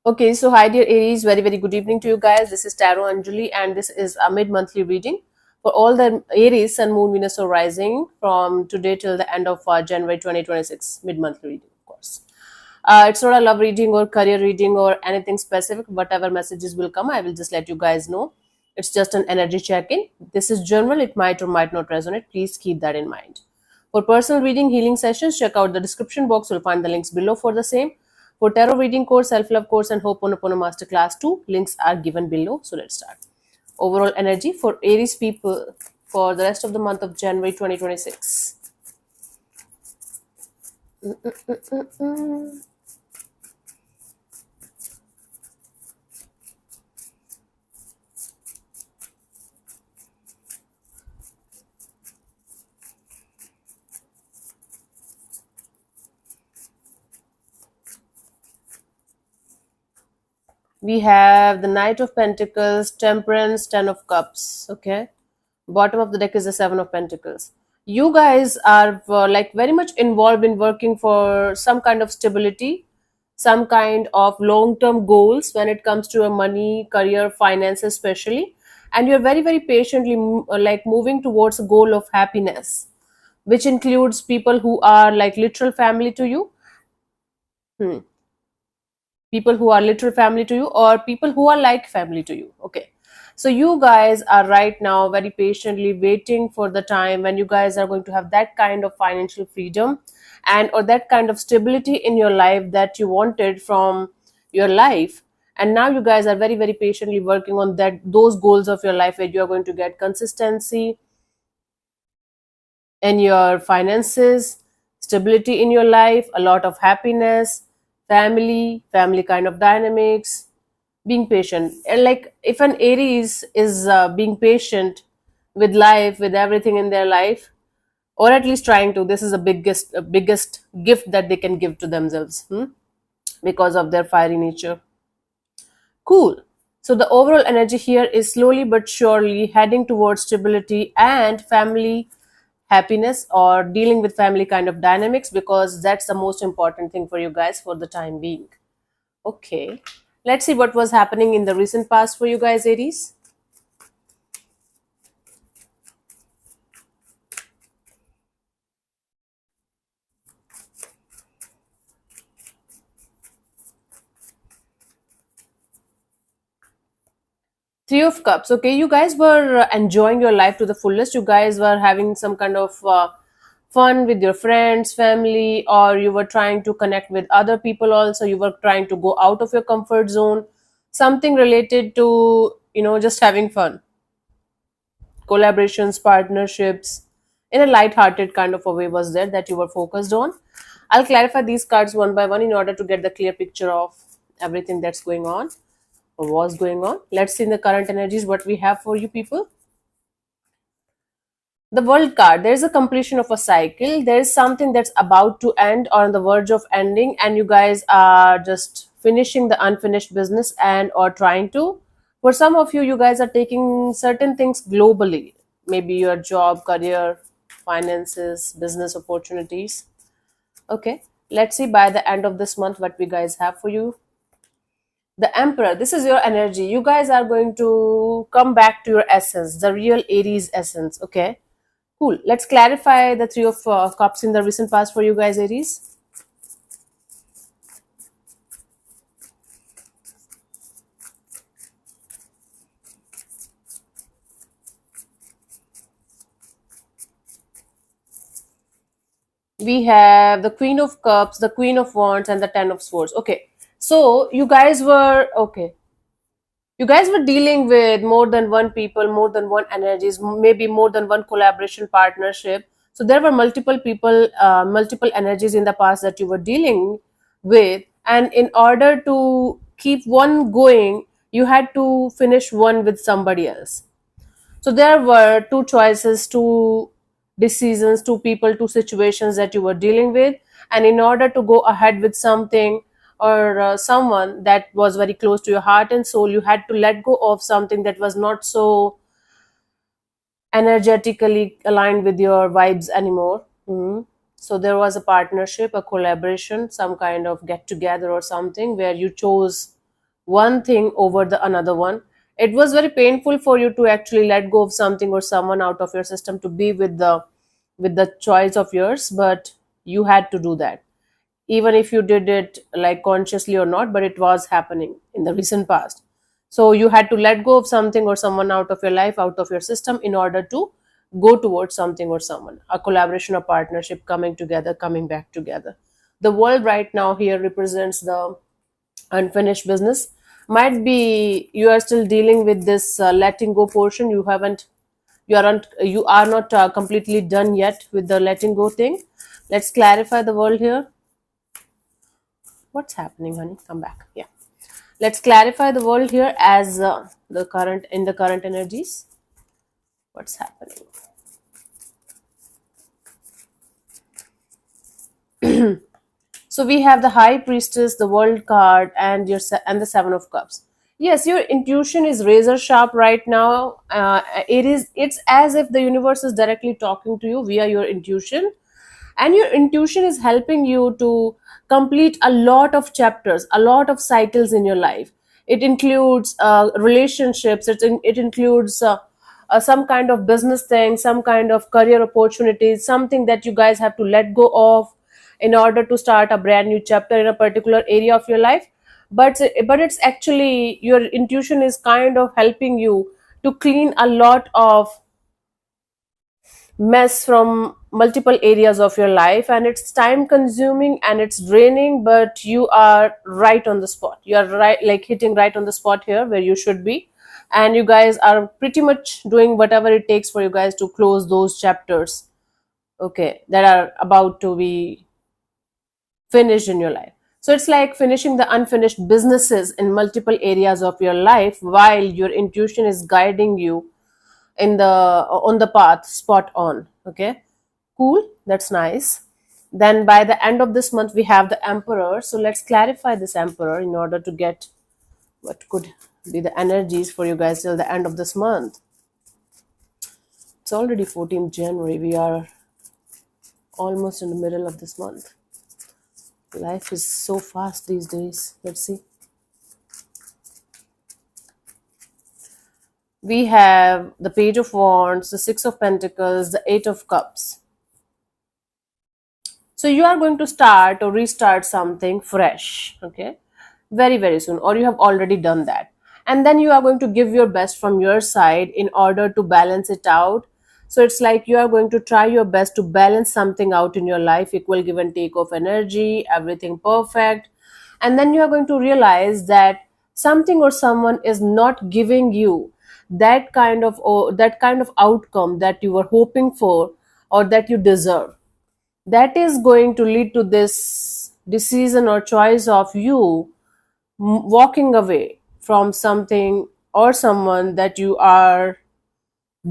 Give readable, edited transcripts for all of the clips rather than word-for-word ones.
Okay, so hi dear Aries, very very good evening to you guys. This is Tarot Anjali, and this is a mid-monthly reading for all the Aries, Sun, Moon, Venus, or Rising from today till the end of January 2026. Mid-monthly reading, of course. It's not a love reading or career reading or anything specific. Whatever messages will come, I will just let you guys know. It's just an energy check-in. This is general. It might or might not resonate. Please keep that in mind. For personal reading, healing sessions, check out the description box. You'll find the links below for the same. For tarot reading course, self-love course, and Ho'oponopono Masterclass 2, links are given below. So let's start. Overall energy for Aries people for the rest of the month of January 2026. We have the Knight of Pentacles, Temperance, Ten of Cups. Okay. Bottom of the deck is the Seven of Pentacles. You guys are like very much involved in working for some kind of stability, some kind of long term goals when it comes to your money, career, finance, especially. And you're very, very patiently like moving towards a goal of happiness, which includes people who are like literal family to you. Hmm. People who are literal family to you or people who are like family to you. Okay, so you guys are right now very patiently waiting for the time when you guys are going to have that kind of financial freedom and or that kind of stability in your life that you wanted from your life. And now you guys are very very patiently working on that those goals of your life where you are going to get consistency in your finances, stability in your life, a lot of happiness, family kind of dynamics, being patient. And like if an Aries is being patient with life, with everything in their life, or at least trying to, this is the biggest gift that they can give to themselves because of their fiery nature. Cool. So the overall energy here is slowly but surely heading towards stability and family happiness or dealing with family kind of dynamics because that's the most important thing for you guys for the time being. Okay. Let's see what was happening in the recent past for you guys, Aries. Three of Cups. Okay, you guys were enjoying your life to the fullest. You guys were having some kind of fun with your friends, family, or you were trying to connect with other people also. You were trying to go out of your comfort zone. Something related to, just having fun. Collaborations, partnerships, in a light-hearted kind of a way was there that you were focused on. I'll clarify these cards one by one in order to get the clear picture of everything that's going on or was going on. Let's see in the current energies what we have for you people. The World card, there is a completion of a cycle. There is something that's about to end or on the verge of ending, and you guys are just finishing the unfinished business and or trying to. For some of you, you guys are taking certain things globally, maybe your job, career, finances, business opportunities. Okay, let's see by the end of this month what we guys have for you. The Emperor, this is your energy. You guys are going to come back to your essence, the real Aries essence. Okay, cool. Let's clarify the Three of Cups in the recent past for you guys, Aries. We have the Queen of Cups, the Queen of Wands, and the Ten of Swords. Okay, so you guys were okay. You guys were dealing with more than one people, more than one energies, maybe more than one collaboration partnership. So there were multiple people, multiple energies in the past that you were dealing with, and in order to keep one going, you had to finish one with somebody else. So there were two choices, two decisions, two people, two situations that you were dealing with. And in order to go ahead with something or someone that was very close to your heart and soul, you had to let go of something that was not so energetically aligned with your vibes anymore. So there was a partnership, a collaboration, some kind of get together or something where you chose one thing over the another one. It was very painful for you to actually let go of something or someone out of your system to be with the choice of yours, but you had to do that, even if you did it like consciously or not, but it was happening in the recent past. So you had to let go of something or someone out of your life, out of your system, in order to go towards something or someone, a collaboration or partnership, coming together, coming back together. The world right now here represents the unfinished business. Might be you are still dealing with this letting go portion. You are not completely done yet with the letting go thing. Let's clarify the world here. What's happening, honey? Come back. Yeah. Let's clarify the world here as the current in the current energies. What's happening? So we have the High Priestess, the World card, and and the Seven of Cups. Yes, your intuition is razor sharp right now. It's as if the universe is directly talking to you via your intuition, and your intuition is helping you to complete a lot of chapters, a lot of cycles in your life. It includes relationships. It includes some kind of business thing, some kind of career opportunities, something that you guys have to let go of in order to start a brand new chapter in a particular area of your life. But it's actually your intuition is kind of helping you to clean a lot of mess from multiple areas of your life, and it's time consuming and it's draining, but you are right on the spot. You are right, like hitting right on the spot here where you should be, and you guys are pretty much doing whatever it takes for you guys to close those chapters, okay, that are about to be finished in your life. So it's like finishing the unfinished businesses in multiple areas of your life while your intuition is guiding you in the on the path spot on. Okay, cool, that's nice. Then by the end of this month we have the Emperor. So let's clarify this Emperor in order to get what could be the energies for you guys till the end of this month. It's already 14th January. We are almost in the middle of this month. Life is so fast these days. Let's see. We have the Page of Wands, the Six of Pentacles, the Eight of Cups. So you are going to start or restart something fresh, okay, very, very soon, or you have already done that. And then you are going to give your best from your side in order to balance it out. So it's like you are going to try your best to balance something out in your life, equal give and take of energy, everything perfect. And then you are going to realize that something or someone is not giving you that kind of outcome that you were hoping for or that you deserve. That is going to lead to this decision or choice of you walking away from something or someone that you are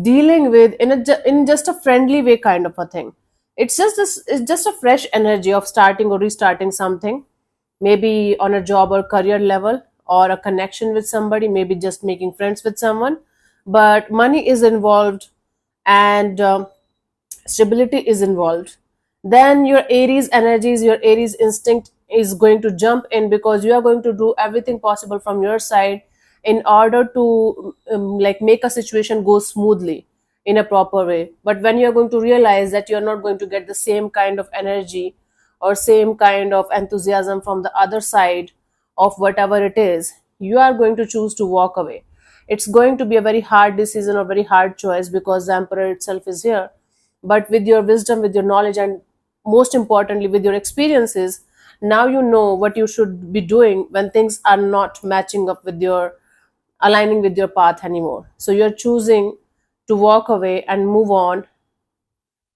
dealing with in just a friendly way, kind of a thing. It's just a fresh energy of starting or restarting something, maybe on a job or career level, or a connection with somebody, maybe just making friends with someone, but money is involved, and stability is involved. Then your Aries energies, your Aries instinct is going to jump in, because you are going to do everything possible from your side in order to like make a situation go smoothly in a proper way. But when you are going to realize that you are not going to get the same kind of energy or same kind of enthusiasm from the other side of whatever it is, you are going to choose to walk away. It's going to be a very hard decision or very hard choice, because the Emperor itself is here. But with your wisdom, with your knowledge, and most importantly with your experiences, now you know what you should be doing when things are not matching up with your aligning with your path anymore. So you're choosing to walk away and move on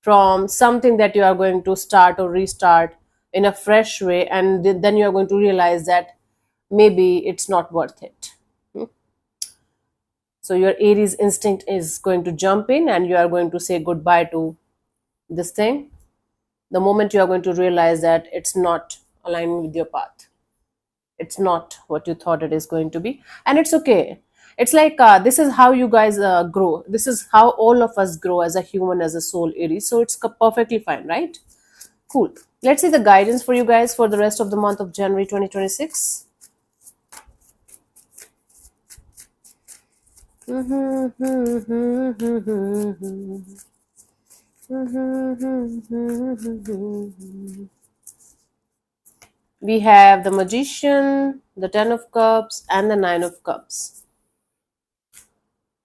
from something that you are going to start or restart in a fresh way, and then you are going to realize that maybe it's not worth it. So your Aries instinct is going to jump in, and you are going to say goodbye to this thing the moment you are going to realize that it's not aligning with your path. It's not what you thought it is going to be, and it's okay. It's like this is how you guys grow. This is how all of us grow as a human, as a soul, Aries. So it's perfectly fine, right? Cool. Let's see the guidance for you guys for the rest of the month of January 2026. We have the Magician, the Ten of Cups, and the Nine of Cups.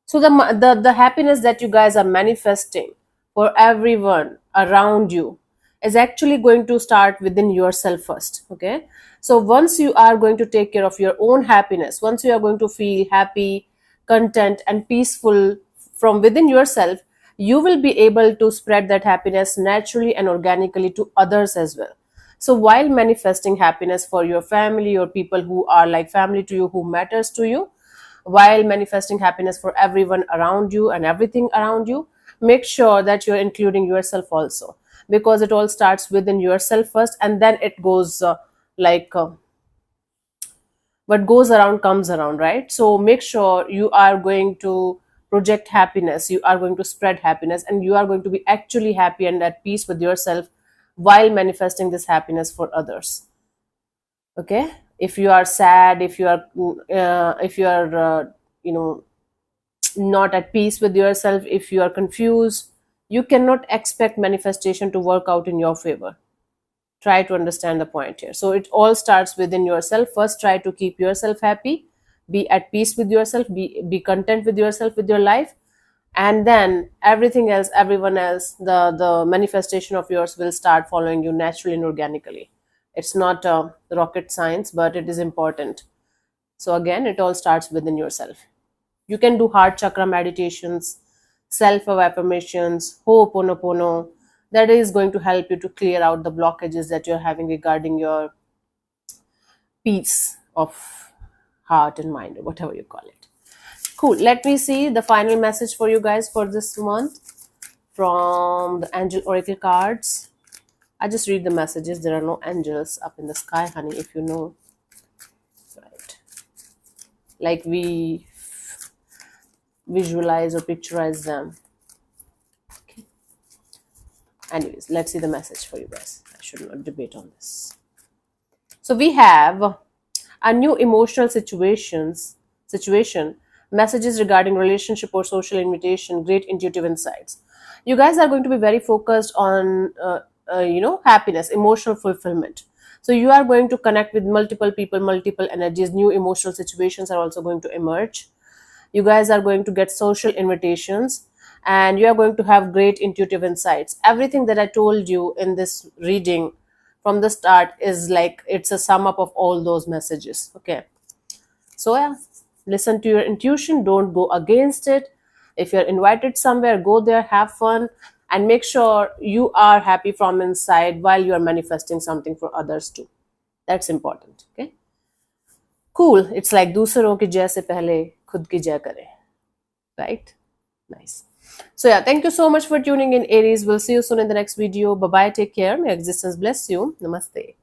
So the happiness that you guys are manifesting for everyone around you is actually going to start within yourself first. Okay. So once you are going to take care of your own happiness, once you are going to feel happy, content, and peaceful from within yourself, you will be able to spread that happiness naturally and organically to others as well. So while manifesting happiness for your family or people who are like family to you, who matters to you, while manifesting happiness for everyone around you and everything around you, make sure that you're including yourself also, because it all starts within yourself first, and then it goes like what goes around comes around, right? So make sure you are going to project happiness, you are going to spread happiness, and you are going to be actually happy and at peace with yourself while manifesting this happiness for others. Okay. If you are sad, if you are you know not at peace with yourself, if you are confused, you cannot expect manifestation to work out in your favor. Try to understand the point here. So it all starts within yourself first. Try to keep yourself happy, be at peace with yourself, be content with yourself, with your life, and then everything else, everyone else, the manifestation of yours will start following you naturally and organically. It's not rocket science, but it is important. So again, it all starts within yourself. You can do heart chakra meditations, self affirmations, ho'oponopono. That is going to help you to clear out the blockages that you're having regarding your peace of heart and mind, or whatever you call it. Cool. Let me see the final message for you guys for this month from the Angel Oracle cards. I just read the messages. There are no angels up in the sky, honey, if you know. Right. Like we visualize or picturize them. Okay. Anyways, let's see the message for you guys. I should not debate on this. So we have a new emotional situation, messages regarding relationship or social invitation, great intuitive insights. You guys are going to be very focused on happiness, emotional fulfillment. So you are going to connect with multiple people, multiple energies. New emotional situations are also going to emerge. You guys are going to get social invitations, and you are going to have great intuitive insights. Everything that I told you in this reading from the start is like it's a sum up of all those messages. Okay. So yeah, listen to your intuition, don't go against it. If you're invited somewhere, go there, have fun, and make sure you are happy from inside while you are manifesting something for others too. That's important. Okay. Cool. It's like दूसरों की जय से पहले खुद की जय करें. Right? Nice. So yeah, thank you so much for tuning in, Aries. We'll see you soon in the next video. Bye bye. Take care. May existence bless you. Namaste.